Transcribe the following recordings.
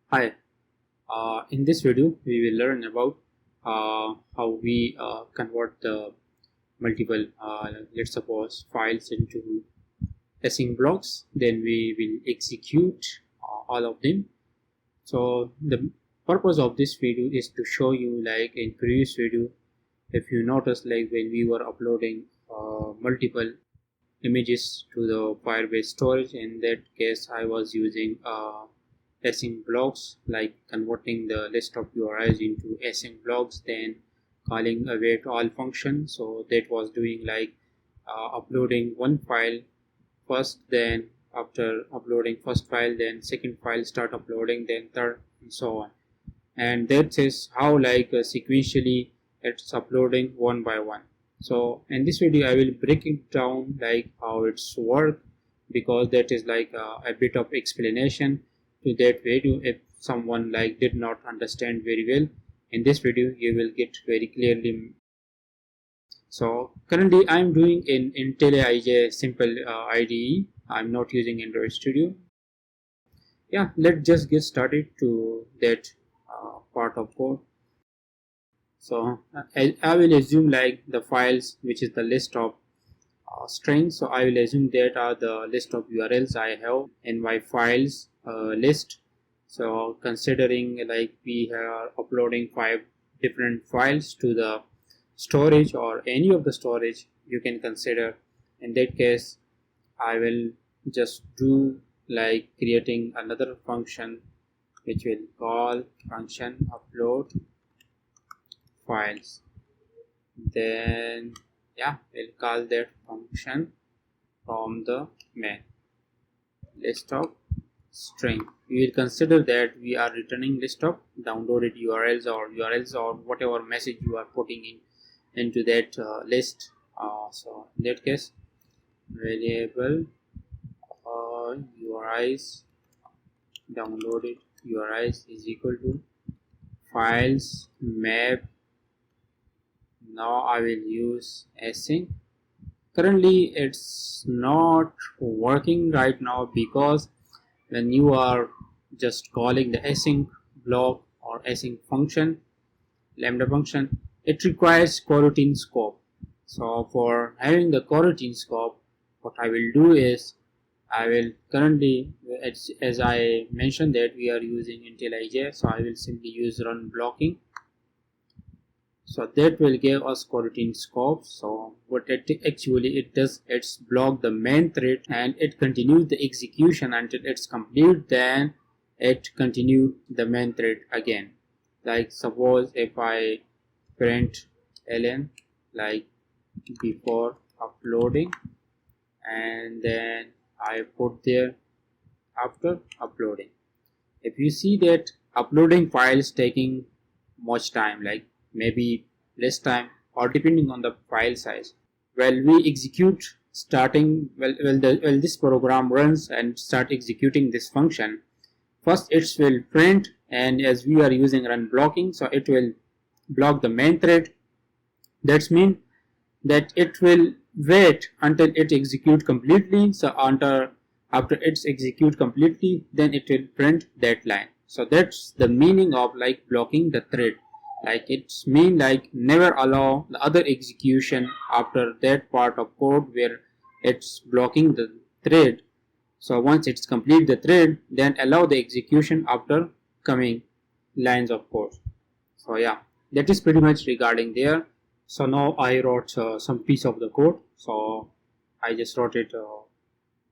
Hi, in this video we will learn about how we convert the multiple, let's suppose, files into async blocks. Then we will execute all of them. So the purpose of this video is to show you, like in previous video, if you notice, like when we were uploading multiple images to the Firebase storage, in that case I was using async blocks, like converting the list of URIs into async blocks, then calling await all function. So that was doing like uploading one file first, then after uploading first file, then second file start uploading, then third, and so on. And that is how, like sequentially it's uploading one by one. So in this video I will break it down, like how it's work, because that is like a bit of explanation to that video. If someone like did not understand very well, in this video you will get very clearly. So currently I'm doing in IntelliJ simple IDE. I'm not using Android Studio. Yeah, let's just get started to that part of code. So I will assume like the files, which is the list of strings. So I will assume that are the list of URLs I have in my files list. So considering like we are uploading 5 different files to the storage, or any of the storage you can consider, in that case I will just do like creating another function which will call function upload files. Then yeah, we'll call that function from the main list of string. We will consider that we are returning list of downloaded URLs or whatever message you are putting in into that list. So in that case, variable URIs, downloaded URIs is equal to files map. Now I will use async. Currently it's not working right now, because when you are just calling the async block or async function, lambda function, it requires coroutine scope. So for having the coroutine scope, what I will do is I will currently, as I mentioned that we are using IntelliJ, so I will simply use run blocking. So that will give us coroutine scope. So what it actually it does, it's block the main thread and it continues the execution until it's complete. Then it continue the main thread again. Like suppose if I print ln like before uploading, and then I put there after uploading. If you see that uploading files taking much time, like maybe less time or depending on the file size, well we execute starting this program runs and start executing this function. First it will print, and as we are using run blocking, so it will block the main thread. That's mean that it will wait until it execute completely. So after it's execute completely, then it will print that line. So that's the meaning of like blocking the thread. Like it's mean like never allow the other execution after that part of code where it's blocking the thread. So once it's complete the thread, then allow the execution after coming lines of code. So yeah, that is pretty much regarding there. So now I wrote some piece of the code. So I just wrote it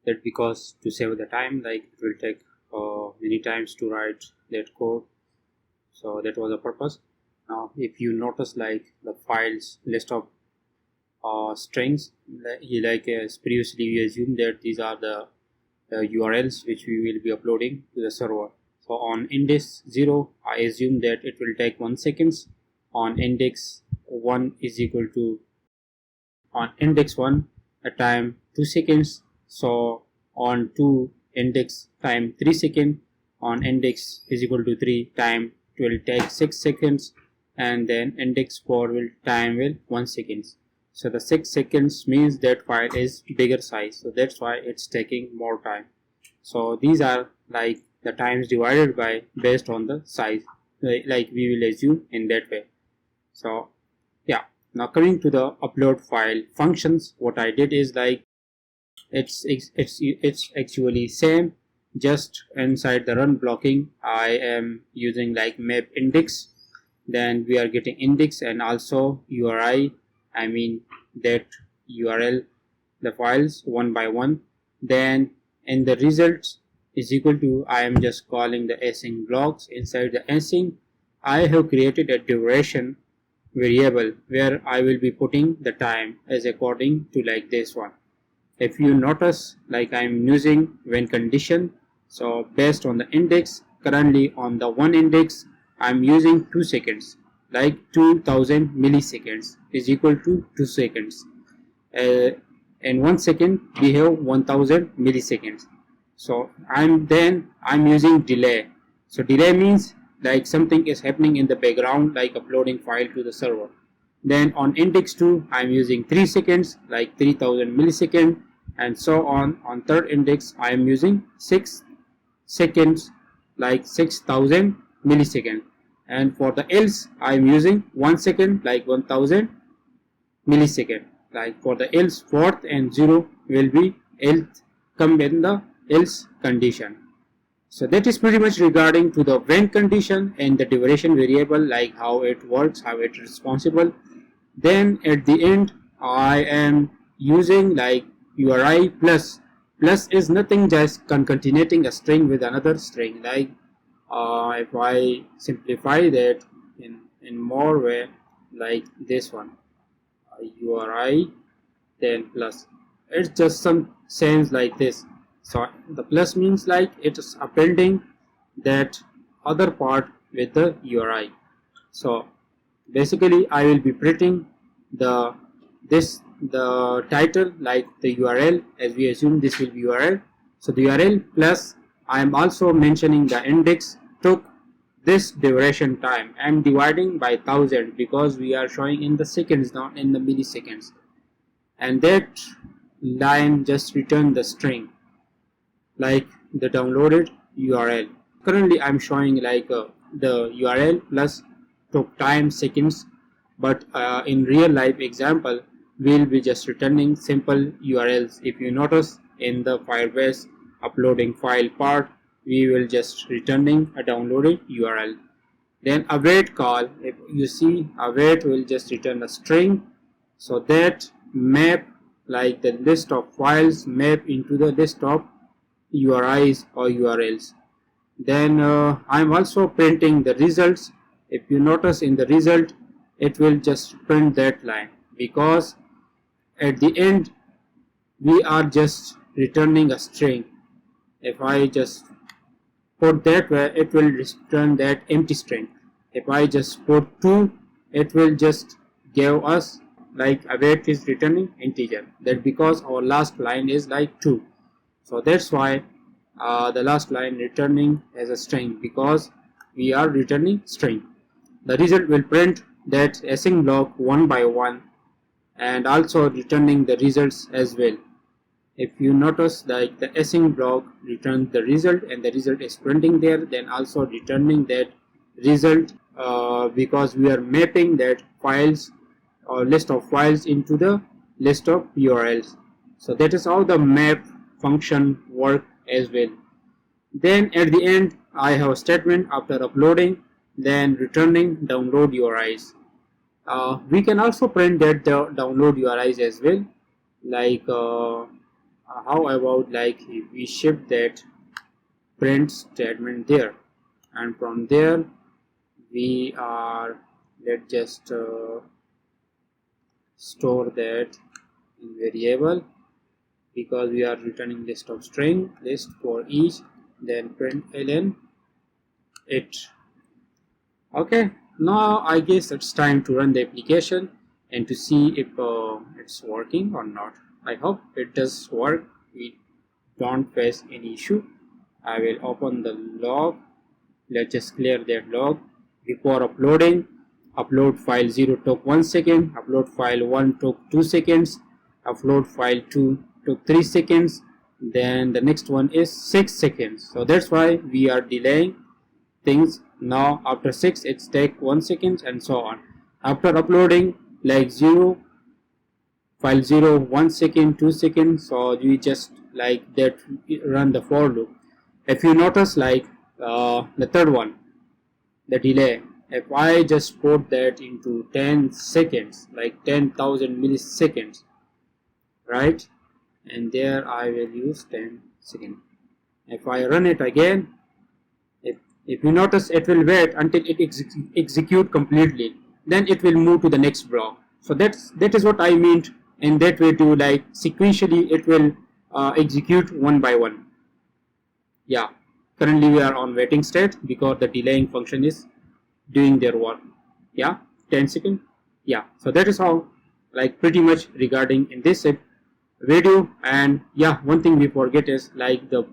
that because to save the time, like it will take many times to write that code. So that was the purpose. Now if you notice like the files list of strings, like as previously we assumed that these are the URLs which we will be uploading to the server. So on index 0 I assume that it will take 1 second. On index 1 is equal to, on index 1 a time 2 seconds. So on 2 index time 3 seconds. On index is equal to 3 time will take 6 seconds, and then index 4 will time will 1 second. So the 6 seconds means that file is bigger size, so that's why it's taking more time. So these are like the times divided by based on the size, like we will assume in that way. So yeah, now coming to the upload file functions, what I did is like it's actually same, just inside the run blocking I am using like map index, then we are getting index and also URI, I mean that URL the files one by one. Then in the results is equal to, I am just calling the async blocks. Inside the async I have created a duration variable where I will be putting the time as according to like this one. If you notice, like I am using when condition, so based on the index, currently on the one index I am using 2 seconds, like 2000 milliseconds is equal to 2 seconds. In 1 second we have 1000 milliseconds. So I'm using delay. So delay means like something is happening in the background, like uploading file to the server. Then on index 2 I'm using 3 seconds, like 3000 millisecond, and so on. On third index I am using 6 seconds, like 6000 millisecond, and for the else I am using 1 second, like 1000 millisecond. Like for the else, fourth and 0 will be else, come in the else condition. So that is pretty much regarding to the when condition and the duration variable, like how it works, how it is responsible. Then at the end I am using like URI plus. Plus is nothing, just concatenating a string with another string. Like if I simplify that in more way, like this one, URI then plus, it's just some sense like this. So the plus means like it is appending that other part with the URI. So basically I will be printing the title, like the URL, as we assume this will be URL. So the URL plus I am also mentioning the index took this duration time. I am dividing by 1000 because we are showing in the seconds, not in the milliseconds. And that line just return the string, like the downloaded URL. Currently I'm showing like the URL plus took time seconds, but in real life example we'll be just returning simple URLs. If you notice in the Firebase uploading file part, we will just returning a downloaded URL. Then await call, if you see await will just return a string, so that map like the list of files map into the list of URIs or URLs. Then I'm also printing the results. If you notice in the result, it will just print that line, because at the end we are just returning a string. If I just put that way, it will return that empty string. If I just put 2, it will just give us like await is returning integer. That because our last line is like 2. So that's why the last line returning as a string, because we are returning string. The result will print that async block one by one, and also returning the results as well. If you notice, like the async block returns the result and the result is printing there, then also returning that result because we are mapping that files or list of files into the list of URLs. So that is how the map function work as well. Then at the end I have a statement after uploading, then returning download URIs. We can also print that the download URIs as well. Like how about like if we ship that print statement there, and from there we are, let's just store that in variable, because we are returning list of string list for each, then print ln it. Okay, now I guess it's time to run the application and to see if it's working or not. I hope it does work. We don't face any issue. I will open the log. Let's just clear that log. Before uploading, upload file 0 took 1 second, upload file 1 took 2 seconds, upload file 2 took 3 seconds, then the next one is 6 seconds. So that's why we are delaying things. Now after 6 it's take 1 second and so on. After uploading like 0, file 0, 1 second, 2 seconds, so we just like that run the for loop. If you notice like the third one, the delay, if I just put that into 10 seconds, like 10,000 milliseconds, right, and there I will use 10 seconds. If I run it again, if you notice, it will wait until it execute completely, then it will move to the next block. So that is what I meant in that way, to like sequentially it will execute one by one. Yeah, currently we are on waiting state because the delaying function is doing their work. Yeah, 10 seconds. Yeah, so that is how, like, pretty much regarding in this video. And yeah, one thing we forget is like the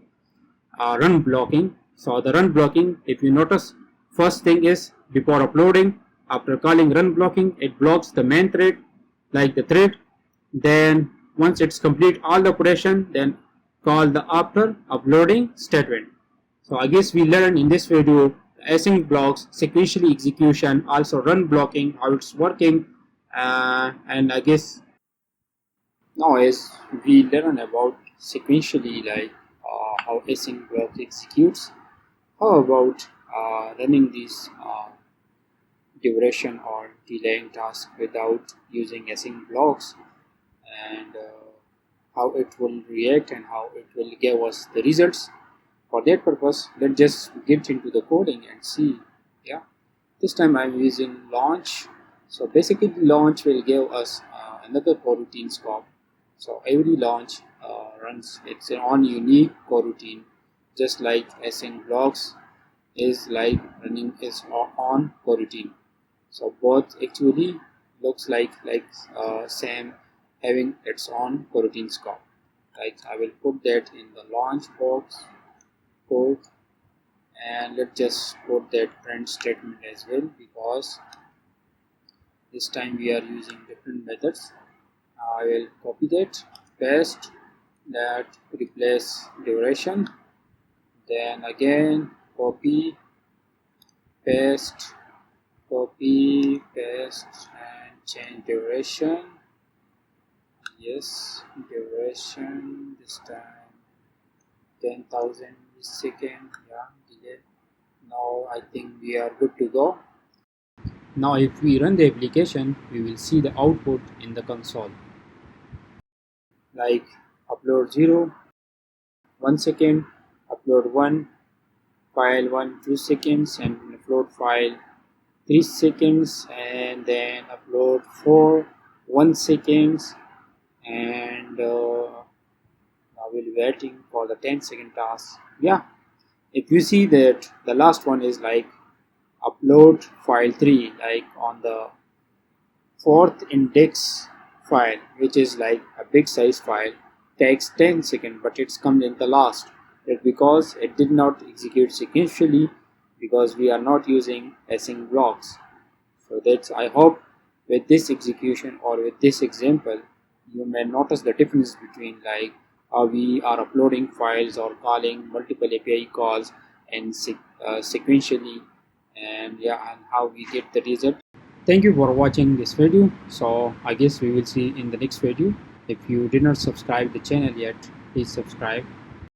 run blocking. So the run blocking, if you notice, first thing is before uploading, after calling run blocking, it blocks the main thread, like the thread. Then once it's complete all the operation, then call the after uploading statement. So I guess we learned in this video async blocks, sequentially execution, also run blocking, how it's working, and I guess now as we learn about sequentially, like how async block executes, how about running these duration or delaying task without using async blocks, and how it will react and how it will give us the results. For that purpose, let's just get into the coding and see. Yeah, this time I'm using launch. So basically launch will give us another coroutine scope. So every launch runs its own unique coroutine, just like async blocks is like running its own coroutine. So both actually looks like same, having its own coroutine scope. Like I will put that in the launch box code, and let's just put that print statement as well, because this time we are using different methods. I will copy that, paste that, replace duration, then again copy, paste, copy, paste, and change duration. Yes, duration this time 10,000 second. Yeah, delay. Now I think we are good to go. Now if we run the application, we will see the output in the console, like upload 0, 1 second, upload 1, file 1, 2 seconds, and upload file 3 seconds, and then upload 4, 1 seconds, and now we'll waiting for the 10-second task. Yeah, if you see that the last one is like upload file 3, like on the 4th index file, which is like a big size file, takes 10 seconds, but it's come in the last. That's because it did not execute sequentially, because we are not using async blocks. So that's, I hope with this execution or with this example, you may notice the difference between like how we are uploading files or calling multiple API calls and sequentially, and yeah, and how we get the result. Thank you for watching this video. So I guess we will see in the next video. If you did not subscribe the channel yet, please subscribe.